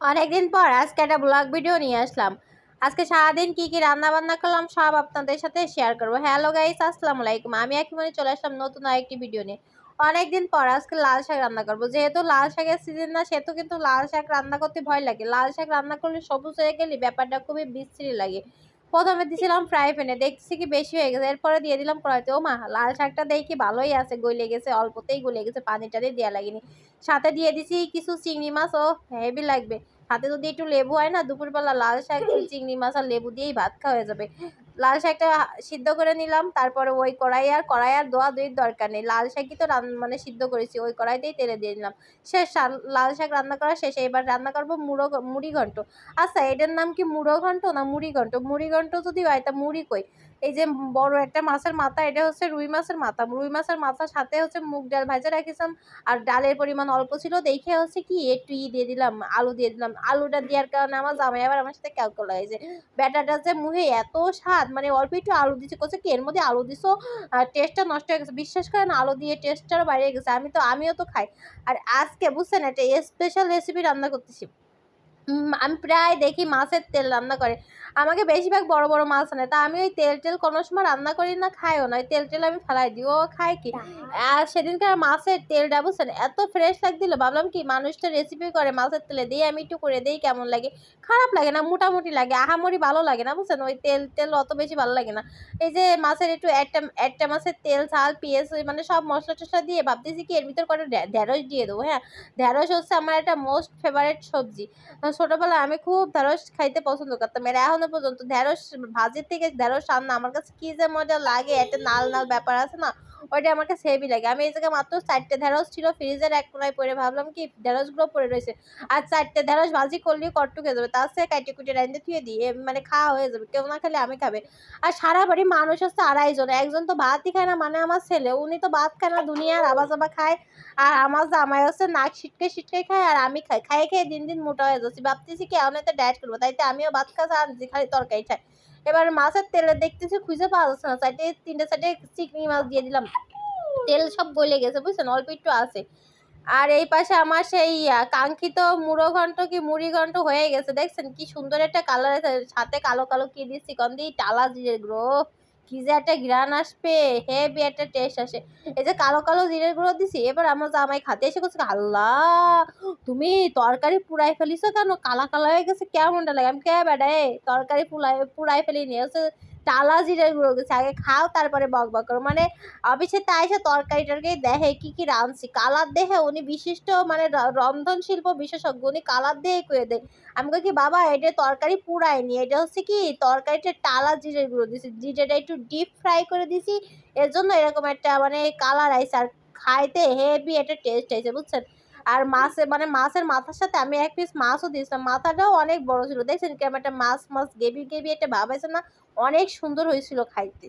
অনেকদিন পর আজকে একটা ব্লগ ভিডিও নিয়ে আসলাম। আজকে সারাদিন কি কি রান্না বান্না করলাম সব আপনাদের সাথে শেয়ার করবো। হ্যালো গাইস, আসসালামু আলাইকুম। আমি একেবারে চলে আসলাম নতুন আরেকটি ভিডিও নিয়ে। অনেকদিন পর আজকে লাল শাক রান্না করবো। যেহেতু লাল শাকের সিজন না, সেহেতু কিন্তু লাল শাক রান্না করতে ভয় লাগে। লাল শাক রান্না করলে সবুজ হয়ে গেলে ব্যাপারটা খুবই বিশ্রী লাগে। প্রথমে দিয়েছিলাম ফ্রাই প্যানে, দেখছি কি বেশি হয়ে গেছে, এরপরে দিয়ে দিলাম কড়াইতে। ও মা, লাল শাকটা দেখি ভালোই আছে, গলে গেছে, অল্পতেই গলে গেছে, পানি টানি দেওয়া লাগেনি। সাথে দিয়ে দিছি কিছু চিংড়ি মাছ, ও হেভি লাগবে। হাতে যদি একটু লেবু হয় না, দুপুরবেলা লাল শাক চিংড়ি মাছ আর লেবু দিয়েই ভাত খাওয়া হয়ে যাবে। লাল শাকটা সিদ্ধ করে নিলাম, তারপরে ওই কড়াই আর ধোয়া ধুইর দরকার নেই, লাল শাকই তো মানে সিদ্ধ করেছি, ওই কড়াইতেই তেলে দিয়ে দিলাম। শেষ, লাল শাক রান্না করা শেষে। এবার রান্না করবো মুড়ি ঘন্ট। আচ্ছা, এটার নাম কি মুড়ো ঘন্ট না মুড়ি ঘন্ট? মুড়ি ঘন্ট যদি হয় তা মুড়ি কই? এই যে বড় একটা মাছের মাথা, এটা হচ্ছে রুই মাছের মাথা। রুই মাছের মাথার সাথে হচ্ছে মুগ ডাল ভাজা রাখিছিলাম, আর ডালের পরিমাণ অল্প ছিল দেখে হচ্ছে কি একটু দিয়ে দিলাম, আলু দিয়ে দিলাম। আলুটা দেওয়ার কারণে আমার জামাই আবার আমার সাথে ক্যালকুল হয়েছে, ব্যাটাটা যে মুহে এত স্বাদ, মানে অল্প একটু আলু দিচ্ছে, করছে কি এর মধ্যে আলু দিছো, টেস্টটা নষ্ট হয়ে গেছে। বিশ্বাস করেন, আলু দিয়ে টেস্টটাও বাইরে গেছে। আমিও তো খাই। আর আজকে বুঝছেন, একটা স্পেশাল রেসিপি রান্না করতেছি। আমি প্রায় দেখি মাছের তেল রান্না করে। আমাকে বেশিরভাগ বড় বড় মাছ আনে, তা আমি ওই তেল টেল কোনো সময় রান্না করি না, খাইও না। ওই তেল টেল আমি ফেলাই দিই, ও খায় কি। আর সেদিনকার মাছের তেলটা বুঝছেন এত ফ্রেশ লাগছিল, ভাবলাম কি মানুষটা রেসিপি করে মাছের তেলে দিয়ে আমি একটু করে দিই, কেমন লাগে। খারাপ লাগে না, মোটামুটি লাগে, আহামরি ভালো লাগে না বুঝছেন। ওই তেল টেল অত বেশি ভালো লাগে না। এই যে মাছের একটু একটা একটা মাছের তেল, ঝাল, পেঁয়াজ, মানে সব মশলা টশলা দিয়ে ভাবতেছি কি এর ভিতর করে ঢেঁড়স দিয়ে দেবো। হ্যাঁ, ঢেঁড়স হচ্ছে আমার একটা মোস্ট ফেভারিট সবজি। ছোটবেলায় আমি খুব ঢেঁড়স খাইতে পছন্দ করতাম, এর এখনো পর্যন্ত ঢেঁড়স ভাজির থেকে ঢেঁড়স রান্না আমার কাছে কি যে মজা লাগে। একটা নাল নাল ব্যাপার আছে না, ওইটা আমার কাছে হেভি লাগে। আমি এই জায়গায় মাত্র 4টে ঢেঁড়স ছিল ফ্রিজের এক কোনায় পড়ে, ভাবলাম কি ঢেঁড়সগুলো পড়ে রয়েছে, আর 4টে ঢেঁড়স ভাজি করলেই কট্টুক হয়ে যাবে, তার সাথে কাইটে কুটে রাইন্দে থুয়ে দিয়ে মানে খাওয়া হয়ে যাবে, কেউ না খেলে আমি খাবে। আর সারা বাড়ি মানুষ হচ্ছে 2.5 জন, একজন তো ভাতই খায় না, মানে আমার ছেলে, উনি তো ভাত খায় না, দুনিয়ার আবা চাবা খায়। আর আমার জামাই হচ্ছে নাক সিটকে সিটকে খায়, আর আমি খাই, খাই খেয়ে দিন দিন মোটা হয়ে যাচ্ছি। ভাবতেছি কি এখন তো ডায়েট করবো, তাইতে আমিও ভাত খাচ্ছি আর খালি তরকারি খাই। এবার মাছের তেলে দেখতেছি খুঁজে পাওয়া যাচ্ছে না, তিনটে চারটে চিংড়ি মাছ দিয়ে দিলাম, তেল সব গলে গেছে বুঝছেন, অল্প একটু আছে। আর এই পাশে আমার সেই কাঙ্ক্ষিত মুড়ো ঘন্ট কি মুড়ি ঘন্ট হয়ে গেছে। দেখছেন কি সুন্দর একটা কালার আছে, সাথে কালো কালো কি দিচ্ছি কন দিয়ে টালা জিরের গুঁড়ো, কি যে একটা ঘ্রাণ আসবে, হেভি একটা টেস্ট আসে। এই যে কালো কালো জিরের গুঁড়ো দিছি। এবার আমার জামাই খাতে এসে করছে, আল্লাহ তুমি তরকারি পুরাই ফেলিছো কেন, কালা কালা হয়ে গেছে, কেমনটা লাগে। আমি কে বেটা, তরকারি পুরাই ফেলি নিয়ে হচ্ছে টালা জিরের গুঁড়ো গেছে, আগে খাও তারপরে বক বক করো। মানে অফিসে তাই এসে তরকারি টরকারি দেখে কি কি রাঁধছি, কালার দেখে উনি বিশিষ্ট মানে রন্ধন শিল্প বিশেষজ্ঞ, উনি কালার দিয়ে করে দেয়। আমি কই কি বাবা, এটা তরকারি পুরায়নি, এটা হচ্ছে কি তরকারিটা টালা জিরের গুঁড়ো দিছি, জিরেটা একটু ডিপ ফ্রাই করে দিছি, এর জন্য এরকম একটা মানে কালার আইছে। আর খাইতে হেভি একটা টেস্ট আইছে বুঝছেন। আর মাছের মাথার সাথে আমি এক পিস মাছও দিয়েছিলাম, মাথাটাও অনেক বড় ছিল। দেখছেন কেমন একটা মাছ মাছ গেবি গেবি একটা ভাব আছে না, অনেক সুন্দর হয়েছিল খাইতে।